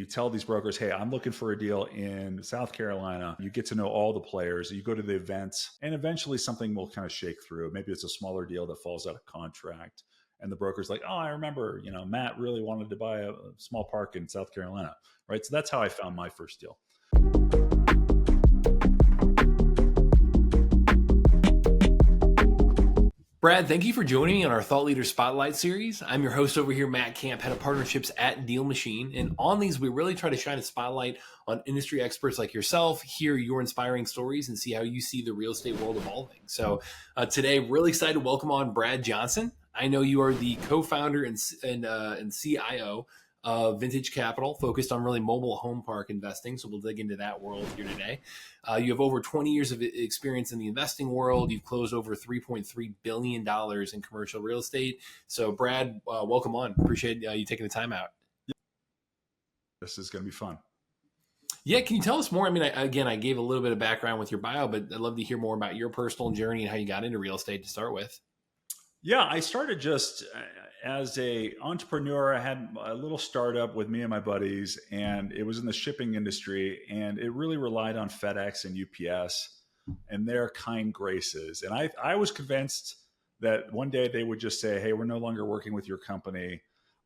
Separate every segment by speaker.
Speaker 1: tell these brokers, hey, I'm looking for a deal in South Carolina. You get to know all the players. You go to the events, and eventually something will kind of shake through. Maybe it's a smaller deal that falls out of contract. And the broker's like, oh, I remember, Matt really wanted to buy a small park in South Carolina, right? So that's how I found my first deal.
Speaker 2: Brad, thank you for joining me on our Thought Leader Spotlight series. I'm your host over here, Matt Camp, head of partnerships at DealMachine. And on these, we really try to shine a spotlight on industry experts like yourself, hear your inspiring stories, and see how you see the real estate world evolving. So today, really excited to welcome on Brad Johnson. I know you are the co-founder and CIO of Vintage Capital, focused on really mobile home park investing. So we'll dig into that world here today. You have over 20 years of experience in the investing world. You've closed over $3.3 billion in commercial real estate. So Brad, welcome on. Appreciate you taking the time out.
Speaker 1: This is going to be fun.
Speaker 2: Yeah, can you tell us more? I mean, I gave a little bit of background with your bio, but I'd love to hear more about your personal journey and how you got into real estate to start with.
Speaker 1: Yeah, I started just as a entrepreneur. I had a little startup with me and my buddies, and it was in the shipping industry, and it really relied on FedEx and UPS and their kind graces. And I was convinced that one day they would just say, hey, we're no longer working with your company,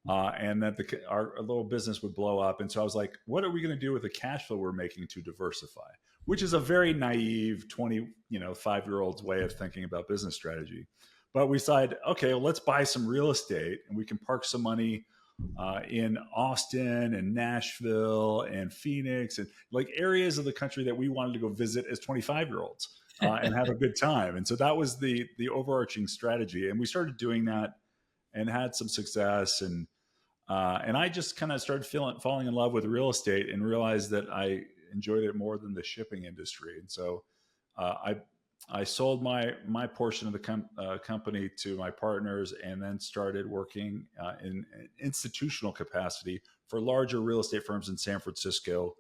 Speaker 1: and that our little business would blow up. And so I was like, what are we going to do with the cash flow we're making to diversify? Which is a very naive 5-year-old's way of thinking about business strategy. But we decided, okay, well, let's buy some real estate, and we can park some money in Austin and Nashville and Phoenix and like areas of the country that we wanted to go visit as 25-year-olds and have a good time. And so that was the overarching strategy. And we started doing that and had some success. And I just kind of started falling in love with real estate and realized that I enjoyed it more than the shipping industry. And so I sold my portion of the company to my partners, and then started working in an institutional capacity for larger real estate firms in San Francisco.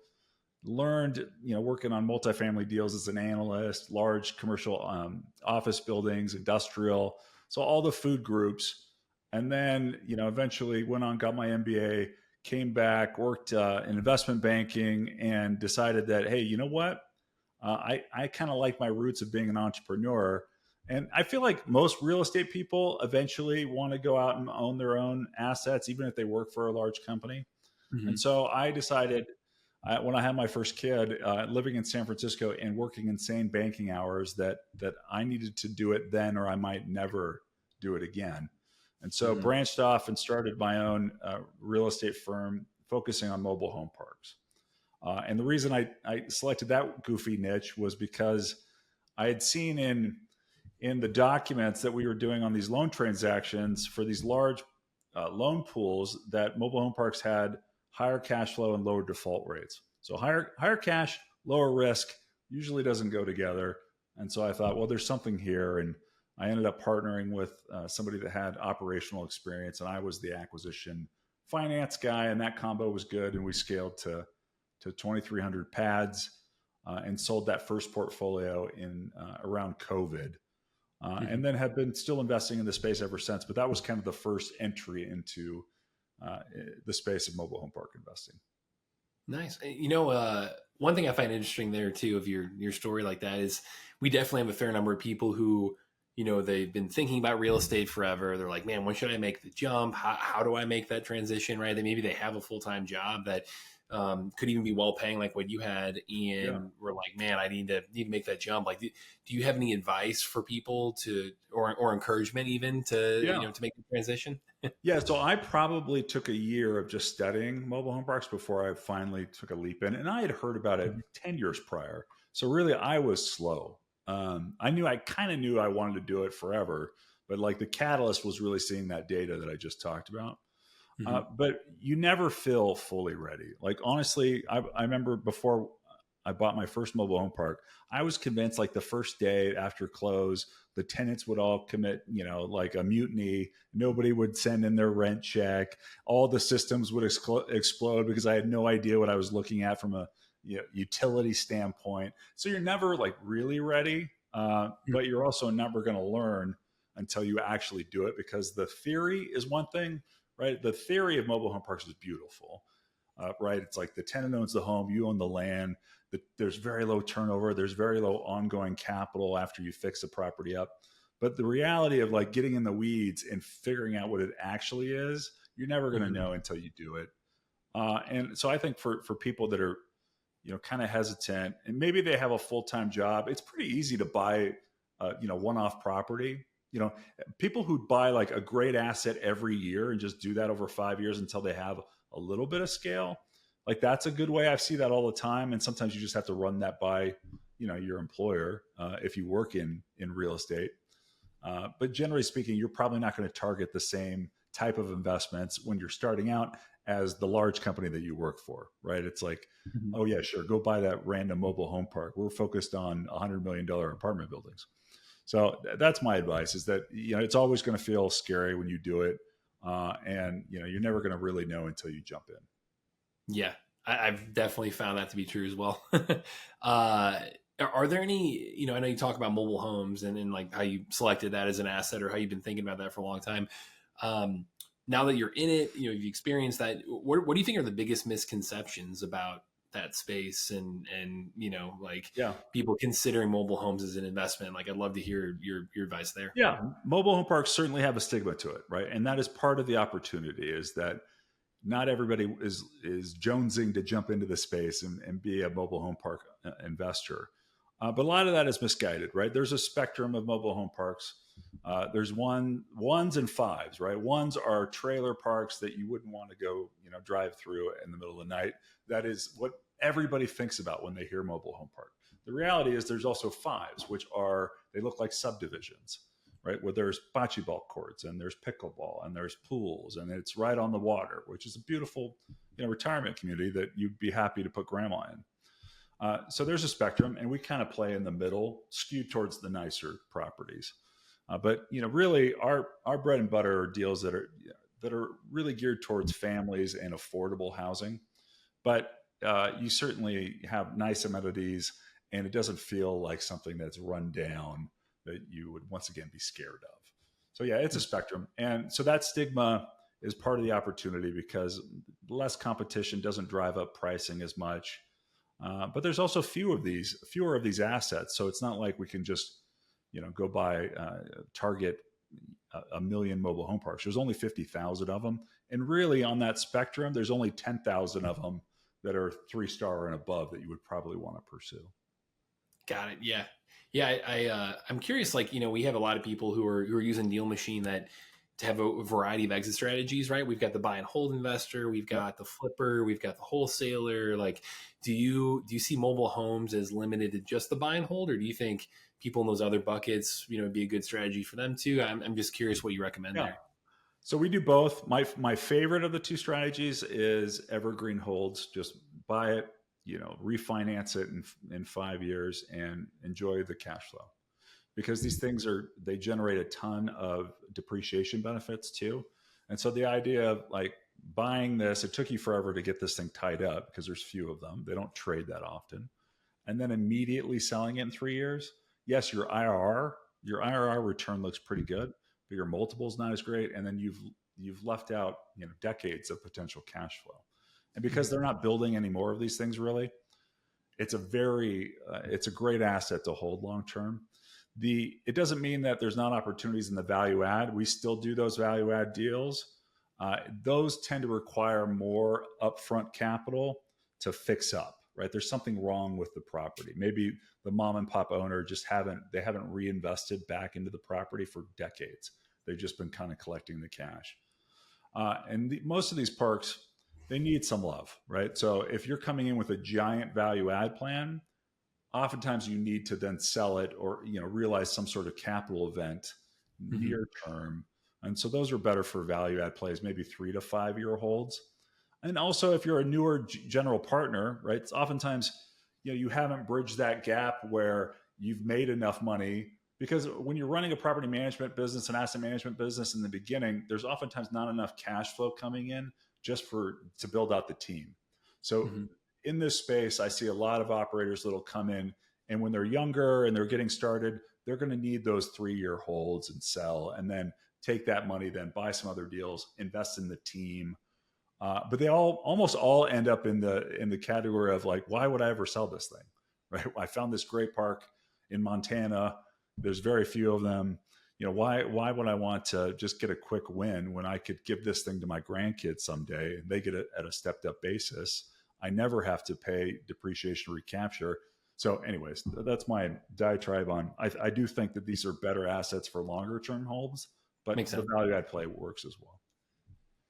Speaker 1: Learned, working on multifamily deals as an analyst, large commercial office buildings, industrial, so all the food groups. And then, eventually went on, got my MBA, came back, worked in investment banking, and decided that, hey, you know what? I kind of like my roots of being an entrepreneur. And I feel like most real estate people eventually want to go out and own their own assets, even if they work for a large company. Mm-hmm. And so I decided when I had my first kid, living in San Francisco and working insane banking hours, that I needed to do it then, or I might never do it again. And so branched off and started my own real estate firm focusing on mobile home parks. And the reason I selected that goofy niche was because I had seen in the documents that we were doing on these loan transactions for these large loan pools that mobile home parks had higher cash flow and lower default rates. So higher cash, lower risk usually doesn't go together. And so I thought, well, there's something here. And I ended up partnering with somebody that had operational experience, and I was the acquisition finance guy, and that combo was good. And we scaled to 2,300 pads and sold that first portfolio in around COVID. And then have been still investing in the space ever since. But that was kind of the first entry into the space of mobile home park investing.
Speaker 2: Nice. One thing I find interesting there too of your story like that is we definitely have a fair number of people who, they've been thinking about real estate forever. They're like, man, when should I make the jump? How do I make that transition? Right. Maybe they have a full-time job that could even be well paying like what you had. And we're like, man, I need to make that jump. Like, do you have any advice for people or encouragement even to make the transition?
Speaker 1: Yeah. So I probably took a year of just studying mobile home parks before I finally took a leap in, and I had heard about it 10 years prior. So really I was slow. I kind of knew I wanted to do it forever, but like the catalyst was really seeing that data that I just talked about. But you never feel fully ready. Like, honestly, I remember before I bought my first mobile home park, I was convinced like the first day after close, the tenants would all commit, like a mutiny. Nobody would send in their rent check. All the systems would explode because I had no idea what I was looking at from a utility standpoint. So you're never like really ready, but you're also never going to learn until you actually do it, because the theory is one thing, right? The theory of mobile home parks is beautiful. right? It's like the tenant owns the home, you own the land. There's very low turnover. There's very low ongoing capital after you fix the property up. But the reality of like getting in the weeds and figuring out what it actually is, you're never going to
Speaker 2: Mhm.
Speaker 1: know until you do it. And so I think for people that are, kind of hesitant and maybe they have a full-time job, it's pretty easy to buy, one-off property. People who buy like a great asset every year and just do that over 5 years until they have a little bit of scale, like that's a good way. I see that all the time. And sometimes you just have to run that by, your employer if you work in real estate. But generally speaking, you're probably not going to target the same type of investments when you're starting out as the large company that you work for, right? It's like,
Speaker 2: Mhm.
Speaker 1: oh yeah, sure, go buy that random mobile home park. We're focused on $100 million apartment buildings. So that's my advice: is that it's always going to feel scary when you do it, and you're never going to really know until you jump in.
Speaker 2: Yeah, I've definitely found that to be true as well. Are there any, I know you talk about mobile homes and like how you selected that as an asset or how you've been thinking about that for a long time. Um, Now that you're in it, you've experienced that. What do you think are the biggest misconceptions about that space and like
Speaker 1: Yeah.
Speaker 2: people considering mobile homes as an investment? Like, I'd love to hear your advice there.
Speaker 1: Yeah, mobile home parks certainly have a stigma to it, right? And that is part of the opportunity, is that not everybody is jonesing to jump into the space and be a mobile home park investor. But a lot of that is misguided, right? There's a spectrum of mobile home parks. There's ones and fives, right? Ones are trailer parks that you wouldn't want to go, drive through in the middle of the night. That is what everybody thinks about when they hear mobile home park. The reality is there's also fives, which are, they look like subdivisions, right? Where there's bocce ball courts and there's pickleball and there's pools and it's right on the water, which is a beautiful, retirement community that you'd be happy to put grandma in. So there's a spectrum, and we kind of play in the middle, skewed towards the nicer properties. But really, our bread and butter are deals that are really geared towards families and affordable housing. But you certainly have nice amenities, and it doesn't feel like something that's run down that you would once again be scared of. So yeah, it's a spectrum, and so that stigma is part of the opportunity because less competition doesn't drive up pricing as much. But there's also fewer of these assets, so it's not like we can just go buy target a million mobile home parks. There's only 50,000 of them, and really on that spectrum, there's only 10,000 of them that are 3-star and above that you would probably want to pursue.
Speaker 2: Got it. Yeah. Yeah. I'm curious, like, we have a lot of people who are using Deal Machine that to have a variety of exit strategies, right? We've got the buy and hold investor, we've
Speaker 1: Yep.
Speaker 2: got the flipper, we've got the wholesaler. Like, do you see mobile homes as limited to just the buy and hold, or do you think people in those other buckets, would be a good strategy for them too? I'm just curious what you recommend
Speaker 1: Yeah.
Speaker 2: there.
Speaker 1: So we do both. My favorite of the two strategies is evergreen holds. Just buy it, refinance it in 5 years and enjoy the cash flow. Because these things they generate a ton of depreciation benefits too. And so the idea of like buying this, it took you forever to get this thing tied up because there's few of them. They don't trade that often. And then immediately selling it in 3 years. Yes, your IRR return looks pretty good, but your multiple is not as great. And then you've left out, decades of potential cash flow. And because
Speaker 2: Mhm.
Speaker 1: they're not building any more of these things really, it's a great asset to hold long term. It doesn't mean that there's not opportunities in the value add. We still do those value add deals. Those tend to require more upfront capital to fix up, right? There's something wrong with the property. Maybe the mom and pop owner haven't reinvested back into the property for decades. They've just been kind of collecting the cash. Most of these parks, they need some love, right? So if you're coming in with a giant value add plan, oftentimes you need to then sell it or realize some sort of capital event
Speaker 2: Mhm.
Speaker 1: near term. And so those are better for value add plays, maybe 3 to 5 year holds. And also if you're a newer general partner, right, it's oftentimes you haven't bridged that gap where you've made enough money, because when you're running a property management business and asset management business in the beginning, there's oftentimes not enough cash flow coming in just to build out the team. So
Speaker 2: Mhm.
Speaker 1: in this space, I see a lot of operators that'll come in, and when they're younger and they're getting started, they're going to need those 3 year holds and sell, and then take that money, then buy some other deals, invest in the team, But they almost all end up in the category of like, why would I ever sell this thing? Right? I found this great park in Montana. There's very few of them. Why would I want to just get a quick win when I could give this thing to my grandkids someday and they get it at a stepped up basis? I never have to pay depreciation recapture. So, anyways, that's my diatribe on. I do think that these are better assets for longer term holds, but
Speaker 2: Makes
Speaker 1: the
Speaker 2: sense.
Speaker 1: value add play works as well.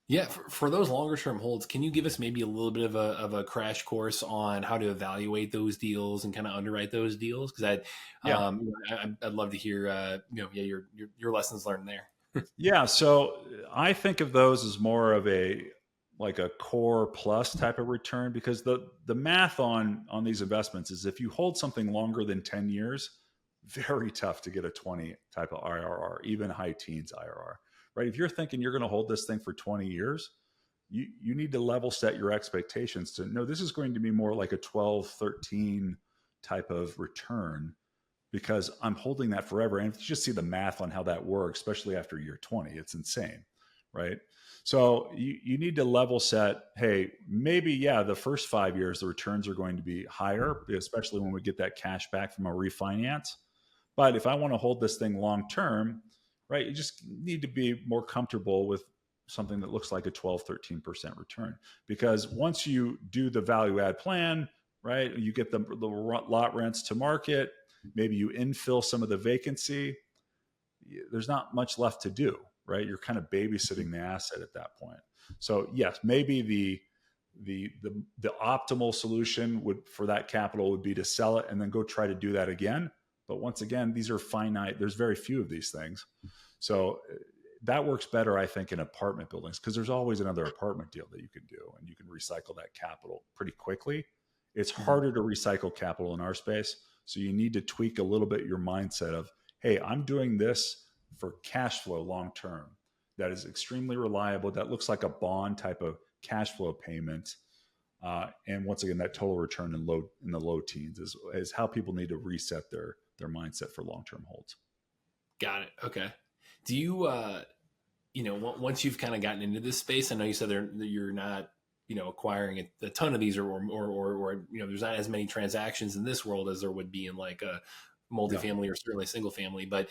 Speaker 2: Yeah, for those longer term holds, can you give us maybe a little bit of a crash course on how to evaluate those deals and kind of underwrite those deals? Because
Speaker 1: Yeah.
Speaker 2: I'd love to hear your lessons learned there.
Speaker 1: Yeah. So I think of those as more of a like a core plus type of return, because the math on these investments is if you hold something longer than 10 years, very tough to get a 20 type of IRR, even high teens IRR, right? If you're thinking you're going to hold this thing for 20 years, you need to level set your expectations to no, this is going to be more like a 12, 13 type of return, because I'm holding that forever. And if you just see the math on how that works, especially after year 20, it's insane, right? So you need to level set, hey, maybe, yeah, the first 5 years, the returns are going to be higher, especially when we get that cash back from a refinance. But if I want to hold this thing long term, right, you just need to be more comfortable with something that looks like a 12, 13% return. Because once you do the value add plan, right, you get the lot rents to market, maybe you infill some of the vacancy, there's not much left to do, right? You're kind of babysitting the asset at that point. So yes, maybe the optimal solution would for that capital would be to sell it and then go try to do that again. But once again, these are finite. There's very few of these things. So that works better, I think, in apartment buildings, because there's always another apartment deal that you can do and you can recycle that capital pretty quickly. It's harder to recycle capital in our space. So you need to tweak a little bit your mindset of, hey, I'm doing this for cash flow long term. That is extremely reliable. That looks like a bond type of cash flow payment. And once again, that total return in the low teens is how people need to reset their mindset for long term holds.
Speaker 2: Got it. Okay. Do you once you've kind of gotten into this space, I know you said you're not acquiring a ton of these or there's not as many transactions in this world as there would be in like a multifamily or certainly single family, but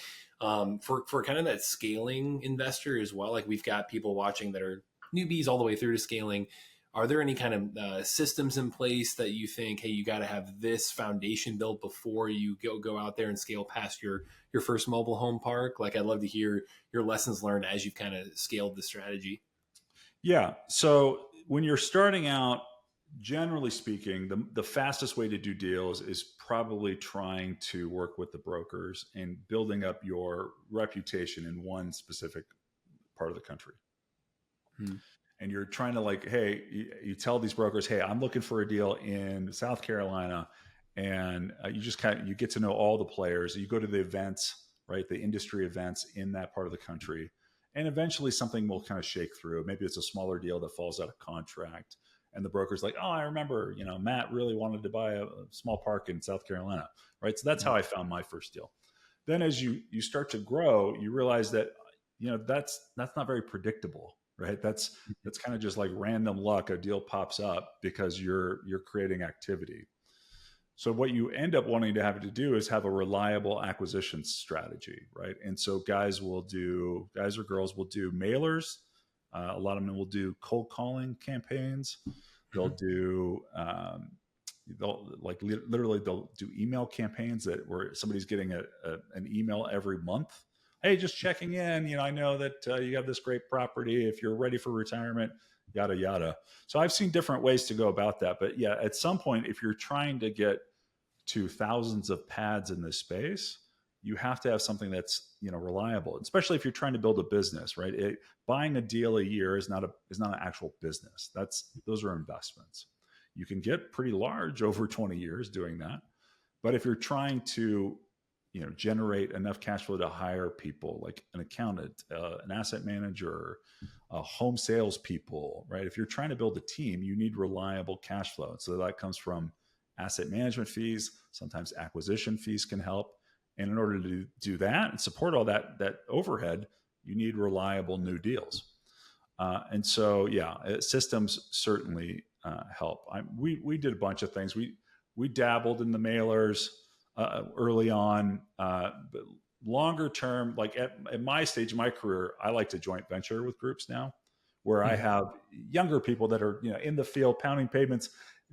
Speaker 2: for kind of that scaling investor as well, like we've got people watching that are newbies all the way through to scaling. Are there any kind of systems in place that you think, hey, you got to have this foundation built before you go out there and scale past your first mobile home park? Like, I'd love to hear your lessons learned as you've kind of scaled the strategy.
Speaker 1: Yeah. So when you're starting out, generally speaking, the fastest way to do deals is probably trying to work with the brokers and building up your reputation in one specific part of the country.
Speaker 2: Hmm.
Speaker 1: And you're trying to like, hey, you tell these brokers, hey, I'm looking for a deal in South Carolina, and you just you get to know all the players. You go to the events, right, the industry events in that part of the country, and eventually something will kind of shake through. Maybe it's a smaller deal that falls out of contract, and the broker's like, oh, I remember, Matt really wanted to buy a small park in South Carolina, right? So that's how I found my first deal. Then as you start to grow, you realize that that's not very predictable, right? That's kind of just like random luck. A deal pops up because you're creating activity. So what you end up wanting to have to do is have a reliable acquisition strategy, right? And so guys or girls will do mailers. A lot of them will do cold calling campaigns. They'll do literally they'll do email campaigns where somebody's getting an email every month. Hey, just checking in. I know that you have this great property. If you're ready for retirement, yada yada. So I've seen different ways to go about that. But yeah, at some point, if you're trying to get to thousands of pads in this space, you have to have something that's reliable, especially if you're trying to build a business, right? Buying a deal a year is not an actual business. Those are investments. You can get pretty large over 20 years doing that, but if you're trying to generate enough cash flow to hire people like an accountant, an asset manager, home sales people, right? If you're trying to build a team, you need reliable cash flow. So that comes from asset management fees. Sometimes acquisition fees can help. And in order to do that and support all that overhead, you need reliable new deals. And so, yeah, systems certainly help. We did a bunch of things. We dabbled in the mailers early on, but longer term, like at my stage of my career, I like to joint venture with groups now, where I
Speaker 2: Mhm.
Speaker 1: have younger people that are in the field pounding pavements,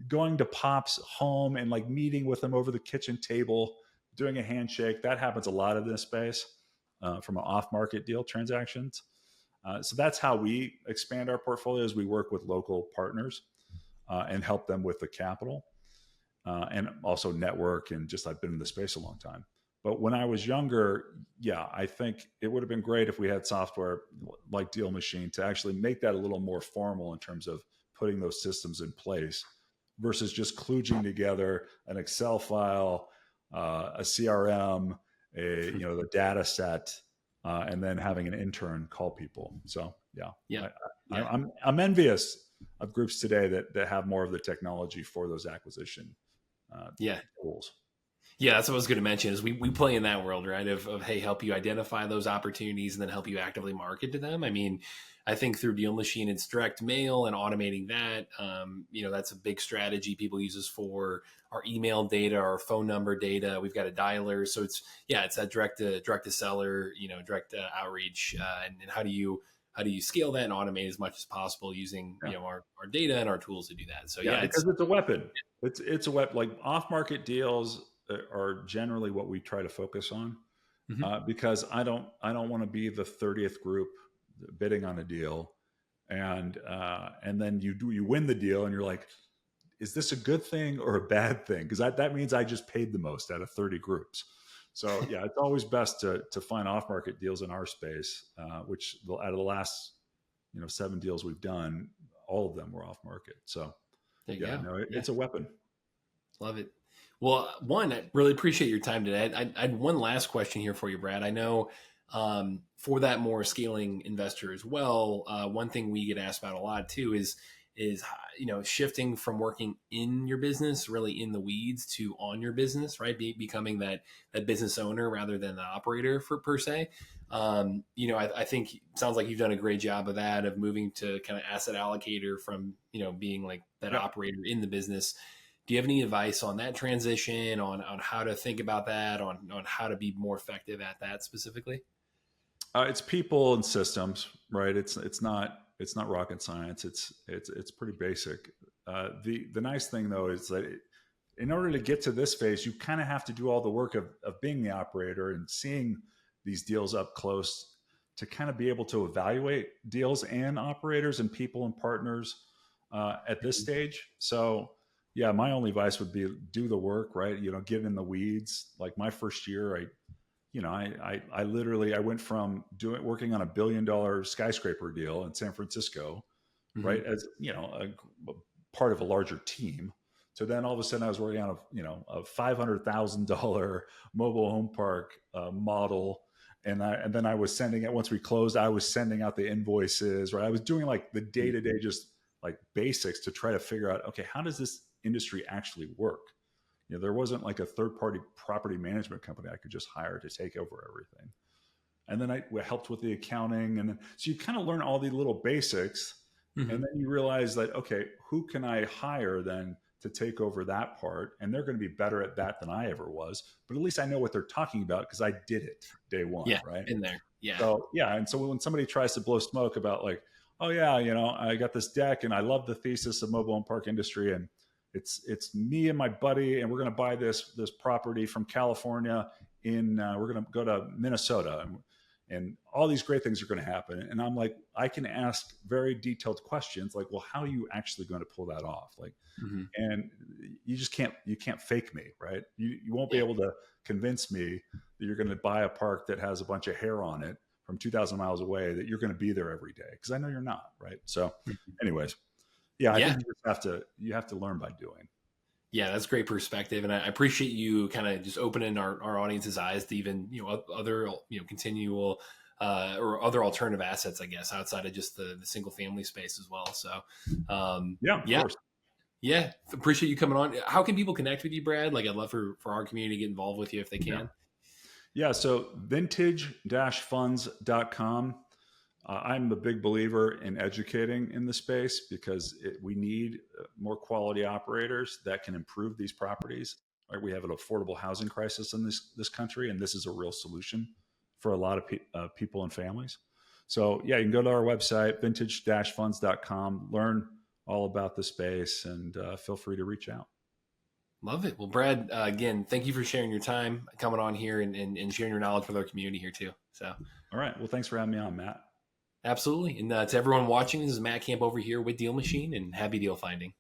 Speaker 1: going to pops home and like meeting with them over the kitchen table, doing a handshake. That happens a lot in this space from an off-market deal transactions. So that's how we expand our portfolios. We work with local partners and help them with the capital and also network. And just I've been in the space a long time. But when I was younger, yeah, I think it would have been great if we had software like DealMachine to actually make that a little more formal in terms of putting those systems in place versus just kludging together an Excel file, a CRM, the data set, and then having an intern call people. So yeah,
Speaker 2: Yeah. Yeah.
Speaker 1: I'm envious of groups today that have more of the technology for those acquisition
Speaker 2: Yeah.
Speaker 1: tools.
Speaker 2: Yeah, that's what I was going to mention is we play in that world, right? Of hey, help you identify those opportunities and then help you actively market to them. I mean, I think through Deal Machine, it's direct mail and automating that. That's a big strategy people use us for our email data, our phone number data. We've got a dialer, so it's that direct to seller, direct outreach, and how do you scale that and automate as much as possible using
Speaker 1: Yeah.
Speaker 2: our data and our tools to do that. So
Speaker 1: Yeah,
Speaker 2: yeah,
Speaker 1: because it's a weapon. It's a weapon. Like off-market deals are generally what we try to focus on
Speaker 2: mhm.
Speaker 1: because I don't want to be the 30th group bidding on a deal, and then you win the deal and you're like, is this a good thing or a bad thing? Because that means I just paid the most out of 30 groups. So yeah, it's always best to find off-market deals in our space, which out of the last 7 deals we've done, all of them were off-market. So
Speaker 2: There you
Speaker 1: yeah,
Speaker 2: go.
Speaker 1: no,
Speaker 2: Yeah.
Speaker 1: it's a weapon.
Speaker 2: Love it. Well, one, I really appreciate your time today. I had one last question here for you, Brad. I know for that more scaling investor as well, one thing we get asked about a lot too is shifting from working in your business, really in the weeds, to on your business, right? Becoming that business owner rather than the operator for per se. I think it sounds like you've done a great job of that, of moving to kind of asset allocator from being like that
Speaker 1: Yeah.
Speaker 2: operator in the business. Do you have any advice on that transition, on how to think about that, on how to be more effective at that specifically?
Speaker 1: It's people and systems, right? It's not rocket science. It's pretty basic. The nice thing though is that in order to get to this phase, you kind of have to do all the work of being the operator and seeing these deals up close to kind of be able to evaluate deals and operators and people and partners at this stage. So yeah, my only advice would be do the work, right? Get in the weeds. Like my first year, I literally I went from working on $1 billion skyscraper deal in San Francisco,
Speaker 2: Mm-hmm.
Speaker 1: right, as a part of a larger team. So then all of a sudden I was working on a $500,000 mobile home park model, and then I was sending it once we closed. I was sending out the invoices, right? I was doing like the day to day, just like basics to try to figure out, okay, how does this industry actually work? There wasn't like a third party property management company I could just hire to take over everything. And then I helped with the accounting. And then, so you kind of learn all the little basics.
Speaker 2: Mm-hmm.
Speaker 1: And then you realize that, okay, who can I hire then to take over that part? And they're going to be better at that than I ever was. But at least I know what they're talking about because I did it day one,
Speaker 2: Yeah,
Speaker 1: right?
Speaker 2: in there. Yeah.
Speaker 1: So yeah, and so when somebody tries to blow smoke about like, oh yeah, I got this deck and I love the thesis of mobile home park industry, and it's me and my buddy, and we're going to buy this property from California we're going to go to Minnesota, and all these great things are going to happen. And I'm like, I can ask very detailed questions like, well, how are you actually going to pull that off? Like,
Speaker 2: Mm-hmm.
Speaker 1: and you can't fake me, right? You won't be
Speaker 2: Yeah.
Speaker 1: able to convince me that you're going to buy a park that has a bunch of hair on it from 2,000 miles away, that you're going to be there every day, because I know you're not, right? So anyways, yeah, I
Speaker 2: Yeah.
Speaker 1: think you have to learn by doing.
Speaker 2: Yeah, that's great perspective, and I appreciate you kind of just opening our audience's eyes to even other continual or other alternative assets, I guess, outside of just the single family space as well. So,
Speaker 1: Yeah, of
Speaker 2: yeah,
Speaker 1: course.
Speaker 2: yeah, appreciate you coming on. How can people connect with you, Brad? Like, I'd love for our community to get involved with you if they
Speaker 1: Yeah.
Speaker 2: can.
Speaker 1: Yeah. So vintage-funds.com. I'm a big believer in educating in the space because we need more quality operators that can improve these properties. Right? We have an affordable housing crisis in this country, and this is a real solution for a lot of people and families. So yeah, you can go to our website, vintage-funds.com, learn all about the space, and feel free to reach out.
Speaker 2: Love it. Well, Brad, again, thank you for sharing your time, coming on here and sharing your knowledge with our community here too. So,
Speaker 1: all right. Well, thanks for having me on, Matt.
Speaker 2: absolutely. And to everyone watching, this is Matt Camp over here with DealMachine, and happy deal finding.